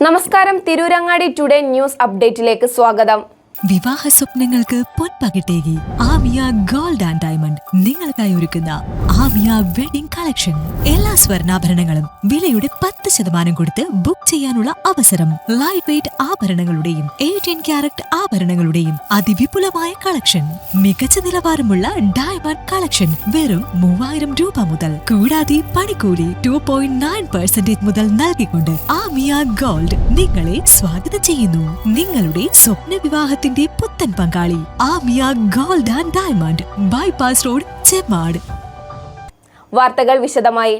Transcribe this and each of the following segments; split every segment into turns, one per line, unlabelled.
നമസ്കാരം, Tirurangadi today news അപ്ഡേറ്റിലേക്ക് സ്വാഗതം.
വിവാഹ സ്വപ്നങ്ങൾക്ക് പൊൻപകിട്ടേകി ആമിയ ഗോൾഡ് ആൻഡ് ഡയമണ്ട് നിങ്ങൾക്കായി ഒരുക്കുന്ന ആമിയ വെഡിംഗ് കളക്ഷൻ. എല്ലാ സ്വർണ്ണാഭരണങ്ങളും വിലയുടെ 10% കൊടുത്ത് ബുക്ക് ചെയ്യാനുള്ള അവസരം. ലൈറ്റ് വെയ്റ്റ് ആഭരണങ്ങളുടെയും 18 ക്യാരറ്റ് ആഭരണങ്ങളുടെയും അതിവിപുലമായ കളക്ഷൻ. മികച്ച നിലവാരമുള്ള ഡയമണ്ട് കളക്ഷൻ വെറും 3000 രൂപ മുതൽ. കൂടാതെ പണിക്കൂലി 2.9% മുതൽ നൽകിക്കൊണ്ട് ആമിയ ഗോൾഡ് നിങ്ങളെ സ്വാഗതം ചെയ്യുന്നു. നിങ്ങളുടെ സ്വപ്ന വിവാഹത്തിന്റെ പുത്തൻ പങ്കാളി Amiya gold and diamond, bypass road, Chemmad.
വാർത്തകൾ വിശദമായി.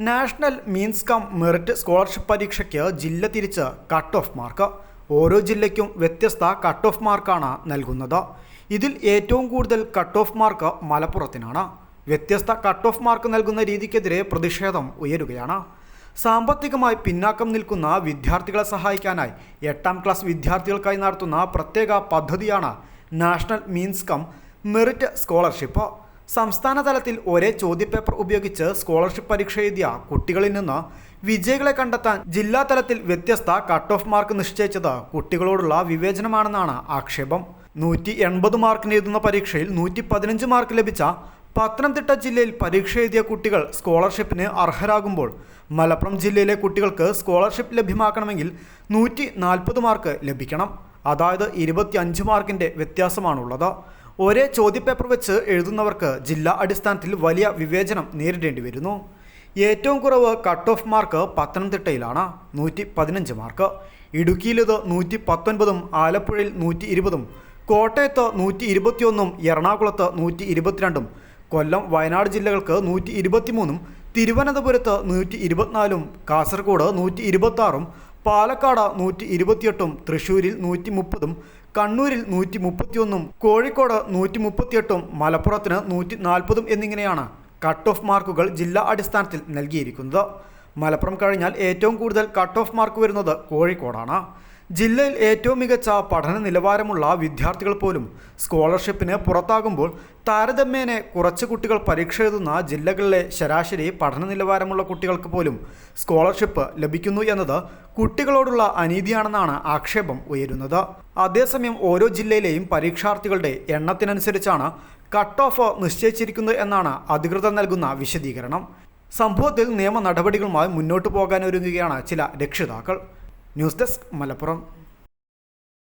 National means cum merit scholarship പരീക്ഷയ്ക്ക് ജില്ല തിരിച്ച് കട്ട് ഓഫ് മാർക്ക്. ഓരോ ജില്ലയ്ക്കും വ്യത്യസ്ത കട്ട് ഓഫ് മാർക്കാണ് നൽകുന്നത്. ഇതിൽ ഏറ്റവും കൂടുതൽ കട്ട് ഓഫ് മാർക്ക് മലപ്പുറത്തിനാണ്. വ്യത്യസ്ത കട്ട് ഓഫ് മാർക്ക് നൽകുന്ന രീതിക്കെതിരെ പ്രതിഷേധം ഉയരുകയാണ്. സാമ്പത്തികമായി പിന്നാക്കം നിൽക്കുന്ന വിദ്യാർത്ഥികളെ സഹായിക്കാനായി 8ാം ക്ലാസ് വിദ്യാർത്ഥികൾക്കായി നടത്തുന്ന പ്രത്യേക പദ്ധതിയാണ് national means cum merit scholarship. സംസ്ഥാന തലത്തിൽ ഒരേ ചോദ്യപേപ്പർ ഉപയോഗിച്ച് സ്കോളർഷിപ്പ് പരീക്ഷ എഴുതിയ കുട്ടികളിൽ നിന്ന് വിജയികളെ കണ്ടെത്താൻ ജില്ലാ തലത്തിൽ വ്യത്യസ്ത കട്ട് ഓഫ് മാർക്ക് നിശ്ചയിച്ചത് കുട്ടികളോടുള്ള വിവേചനമാണെന്നാണ് ആക്ഷേപം. 180 മാർക്കിന് എഴുതുന്ന പരീക്ഷയിൽ 115 മാർക്ക് ലഭിച്ച പത്തനംതിട്ട ജില്ലയിൽ പരീക്ഷ എഴുതിയ കുട്ടികൾ സ്കോളർഷിപ്പിന് അർഹരാകുമ്പോൾ മലപ്പുറം ജില്ലയിലെ കുട്ടികൾക്ക് സ്കോളർഷിപ്പ് ലഭ്യമാക്കണമെങ്കിൽ 140 മാർക്ക് ലഭിക്കണം. അതായത് 25 മാർക്കിൻ്റെ വ്യത്യാസമാണുള്ളത്. ഒരേ ചോദ്യപേപ്പർ വെച്ച് എഴുതുന്നവർക്ക് ജില്ലാ അടിസ്ഥാനത്തിൽ വലിയ വിവേചനം നേരിടേണ്ടി വരുന്നു. ഏറ്റവും കുറവ് കട്ട് ഓഫ് മാർക്ക് പത്തനംതിട്ടയിലാണ്, 115 മാർക്ക്. ഇടുക്കിയിലിത് 119, ആലപ്പുഴയിൽ 120, കോട്ടയത്ത് 121, എറണാകുളത്ത് 122, കൊല്ലം, വയനാട് ജില്ലകൾക്ക് 123, തിരുവനന്തപുരത്ത് 124, കാസർഗോഡ് 126, പാലക്കാട് 128, തൃശ്ശൂരിൽ 130, കണ്ണൂരിൽ 131, കോഴിക്കോട് 138, മലപ്പുറത്തിന് 140 എന്നിങ്ങനെയാണ് കട്ട് ഓഫ് മാർക്കുകൾ ജില്ലാ അടിസ്ഥാനത്തിൽ നൽകിയിരിക്കുന്നത്. മലപ്പുറം കഴിഞ്ഞാൽ ഏറ്റവും കൂടുതൽ കട്ട് ഓഫ് മാർക്ക് വരുന്നത് കോഴിക്കോടാണ്. ജില്ലയിൽ ഏറ്റവും മികച്ച പഠന നിലവാരമുള്ള വിദ്യാർത്ഥികൾ പോലും സ്കോളർഷിപ്പിന് പുറത്താകുമ്പോൾ താരതമ്യേന കുറച്ച് കുട്ടികൾ പരീക്ഷ എഴുതുന്ന ജില്ലകളിലെ ശരാശരി പഠന നിലവാരമുള്ള കുട്ടികൾക്ക് പോലും സ്കോളർഷിപ്പ് ലഭിക്കുന്നു എന്നത് കുട്ടികളോടുള്ള അനീതിയാണെന്നാണ് ആക്ഷേപം ഉയരുന്നത്. അതേസമയം ഓരോ ജില്ലയിലെയും പരീക്ഷാർത്ഥികളുടെ എണ്ണത്തിനനുസരിച്ചാണ് കട്ട് ഓഫ് നിശ്ചയിച്ചിരിക്കുന്നത് എന്നാണ് അധികൃതർ നൽകുന്ന വിശദീകരണം. സംഭവത്തിൽ നിയമ നടപടികളുമായി മുന്നോട്ടു പോകാനൊരുങ്ങുകയാണ് ചില രക്ഷിതാക്കൾ. News desk, Malappuram.